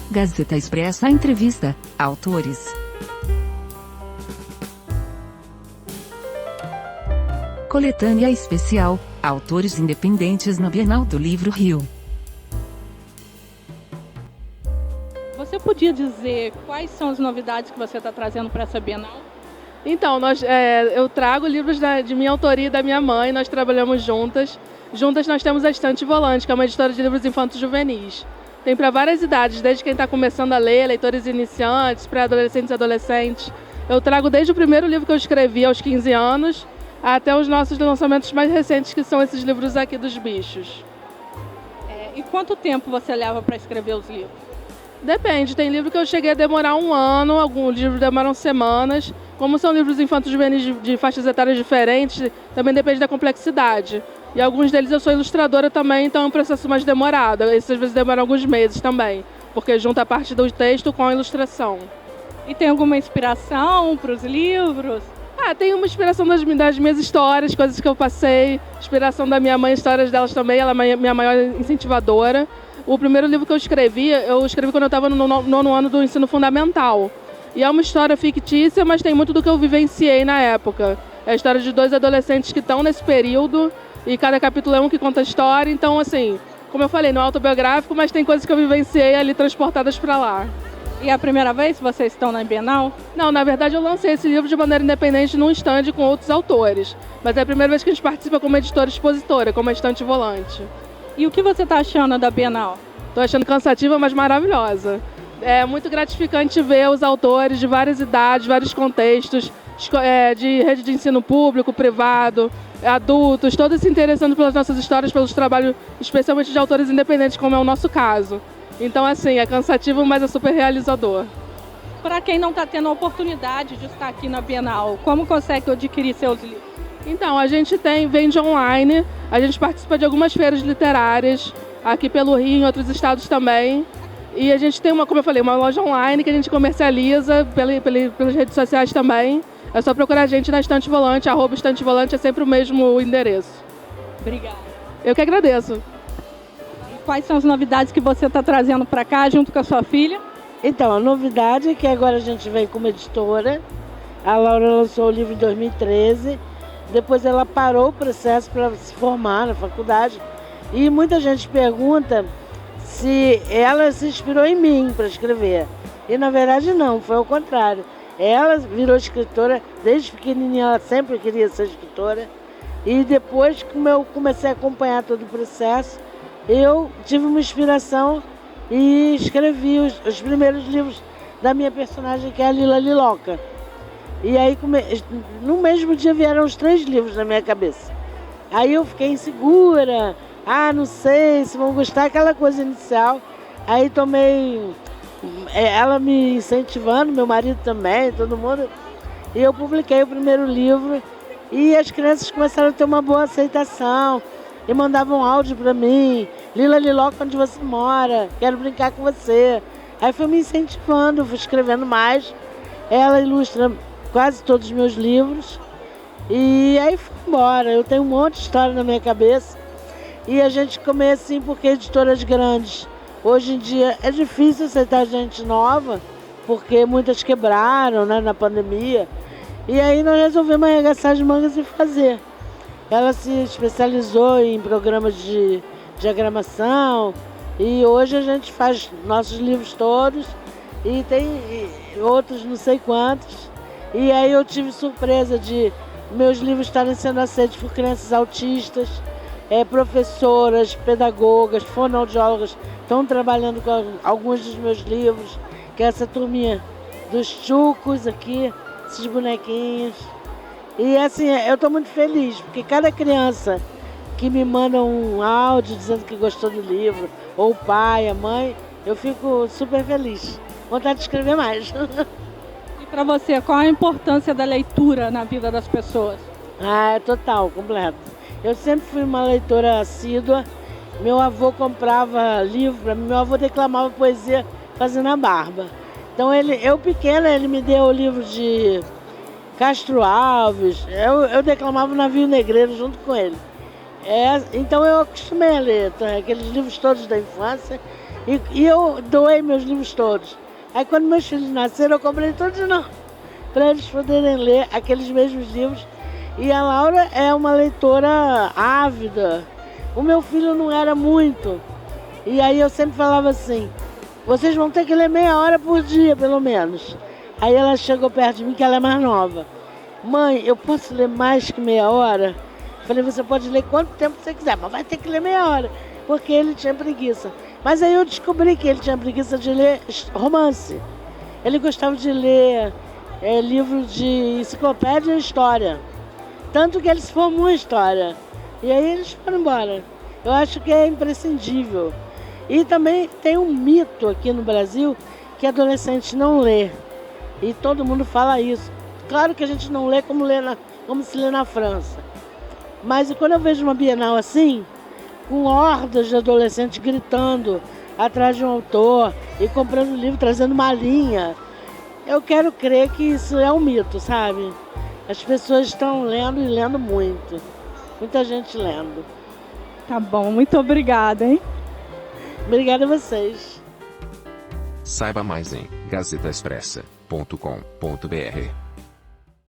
Gazeta Expressa Entrevista, autores. Coletânea especial, autores independentes na Bienal do Livro Rio. Você podia dizer quais são as novidades que você está trazendo para essa Bienal? Então, eu trago livros de minha autoria e da minha mãe, nós trabalhamos juntas. Juntas nós temos a Estante Volante, que é uma editora de livros infantos juvenis. Tem para várias idades, desde quem está começando a ler, leitores iniciantes, pré-adolescentes e adolescentes. Eu trago desde o primeiro livro que eu escrevi, aos 15 anos, até os nossos lançamentos mais recentes, que são esses livros aqui dos bichos. E quanto tempo você leva para escrever os livros? Depende, tem livro que eu cheguei a demorar 1 ano, alguns livros demoram semanas. Como são livros infantos juvenis de faixas etárias diferentes, também depende da complexidade. E alguns deles eu sou ilustradora também, então é um processo mais demorado. Esses às vezes demoram alguns meses também, porque junta a parte do texto com a ilustração. E tem alguma inspiração para os livros? Tem uma inspiração das minhas histórias, coisas que eu passei, inspiração da minha mãe, histórias delas também, ela é minha maior incentivadora. O primeiro livro que eu escrevi quando eu estava no 9º ano do ensino fundamental. E é uma história fictícia, mas tem muito do que eu vivenciei na época. É a história de 2 adolescentes que estão nesse período, e cada capítulo é um que conta a história. Então, assim, como eu falei, não é autobiográfico, mas tem coisas que eu vivenciei ali transportadas para lá. E é a primeira vez que vocês estão na Bienal? Não, na verdade eu lancei esse livro de maneira independente num stand com outros autores. Mas é a primeira vez que a gente participa como editora expositora, como Estante Volante. E o que você está achando da Bienal? Estou achando cansativa, mas maravilhosa. É muito gratificante ver os autores de várias idades, vários contextos, de rede de ensino público, privado, adultos, todos se interessando pelas nossas histórias, pelos trabalhos, especialmente de autores independentes, como é o nosso caso. Então, assim, é cansativo, mas é super realizador. Para quem não está tendo a oportunidade de estar aqui na Bienal, como consegue adquirir seus livros? Então, a gente vende online, a gente participa de algumas feiras literárias, aqui pelo Rio, em outros estados também. E a gente tem, como eu falei, uma loja online que a gente comercializa pelas redes sociais também. É só procurar a gente na Estante Volante, @Estante Volante, é sempre o mesmo endereço. Obrigada. Eu que agradeço. E quais são as novidades que você está trazendo para cá, junto com a sua filha? Então, a novidade é que agora a gente vem como editora. A Laura lançou o livro em 2013. Depois ela parou o processo para se formar na faculdade. E muita gente pergunta se ela se inspirou em mim para escrever. E na verdade não, foi ao contrário. Ela virou escritora, desde pequenininha ela sempre queria ser escritora. E depois, como eu comecei a acompanhar todo o processo, eu tive uma inspiração e escrevi os primeiros livros da minha personagem, que é a Lila Liloca. E aí, no mesmo dia vieram os 3 livros na minha cabeça. Aí eu fiquei insegura, não sei se vão gostar, aquela coisa inicial. Aí tomei, ela me incentivando, meu marido também, todo mundo. E eu publiquei o primeiro livro e as crianças começaram a ter uma boa aceitação. E mandavam áudio para mim: Lila Liloca, onde você mora? Quero brincar com você. Aí foi me incentivando, fui escrevendo mais. Ela ilustra quase todos os meus livros. E aí fui embora. Eu tenho um monte de história na minha cabeça. E a gente começa assim porque editoras grandes, hoje em dia é difícil aceitar gente nova, porque muitas quebraram, né, na pandemia. E aí nós resolvemos arregaçar as mangas e fazer. Ela se especializou em programas de diagramação e hoje a gente faz nossos livros todos e tem outros não sei quantos. E aí eu tive surpresa de meus livros estarem sendo aceitos por crianças autistas, professoras, pedagogas, fonoaudiólogas estão trabalhando com alguns dos meus livros, que é essa turminha dos chucos aqui, esses bonequinhos. E assim, eu estou muito feliz, porque cada criança que me manda um áudio dizendo que gostou do livro, ou o pai, a mãe, eu fico super feliz. Vontade de escrever mais. E para você, qual a importância da leitura na vida das pessoas? É total, completo. Eu sempre fui uma leitora assídua. Meu avô comprava livro para mim, meu avô declamava poesia fazendo a barba. Então eu pequena, ele me deu o livro de Castro Alves, eu declamava o Navio Negreiro junto com ele. Então eu acostumei a ler aqueles livros todos da infância E eu doei meus livros todos. Aí quando meus filhos nasceram, eu comprei todos de novo, para eles poderem ler aqueles mesmos livros. E a Laura é uma leitora ávida. O meu filho não era muito. E aí eu sempre falava assim, vocês vão ter que ler meia hora por dia, pelo menos. Aí ela chegou perto de mim, que ela é mais nova. Mãe, eu posso ler mais que meia hora? Falei, você pode ler quanto tempo você quiser, mas vai ter que ler meia hora. Porque ele tinha preguiça. Mas aí eu descobri que ele tinha preguiça de ler romance. Ele gostava de ler livro de enciclopédia e história. Tanto que ele se formou em história. E aí eles foram embora. Eu acho que é imprescindível. E também tem um mito aqui no Brasil que adolescente não lê. E todo mundo fala isso. Claro que a gente não lê como se lê na França. Mas quando eu vejo uma Bienal assim, com hordas de adolescentes gritando atrás de um autor e comprando livro, trazendo malinha, eu quero crer que isso é um mito, sabe? As pessoas estão lendo e lendo muito. Muita gente lendo. Tá bom, muito obrigada, hein? Obrigada a vocês. Saiba mais em gazetaexpressa.com.br.